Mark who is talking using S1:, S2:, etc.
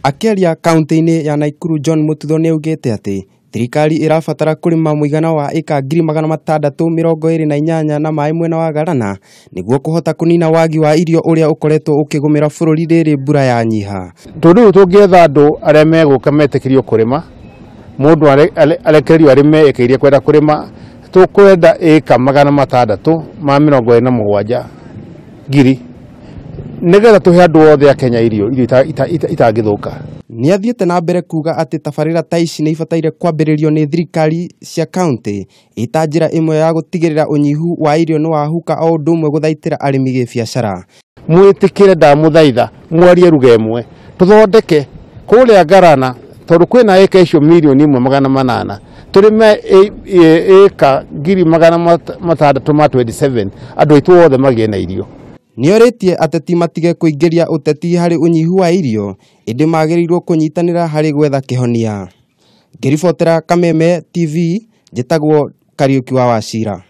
S1: Akiaria kaunti-ini ya Naikuru, John Mututho niougite ati thirikari irabatara kurima muigana wa eka 628 na maai mwena wa galana niguo kuhota kunina wagi wa irio uria ukoretwo ukigumira bururi riri mbura ya nyiha.
S2: Tundu tungietha andu aria meguka metikirio kurima mundu arekererio arime eka iria kwenda kurima tukwenda eka 627 ngiri nigetha tuhe andu othe a Kenya irio itangithuka.
S1: Ni athiete na mbere kuuga ati tabarira ta ici ni ibataire kwambiririo ni thirikari cia kaunti ita njira imwe ya gutigirira unyihu wa irio no wahuka o undu umwe guthaitira arimi gibiacara.
S2: Mwitikire ndamuthaitha mwarie ruga imwe tuthondeke kuria galana tondu kwina eka icio 1,800,000 turime eka 627 andu aitu othe magie na irio.
S1: Nioritie ateti matige kuingiria uteti hari unyihu wa irio indi magirirwo kunyitanira hari gwetha kihonia. Ngiribotera Kameme TV, njitagwo Kariuki wa Wachira.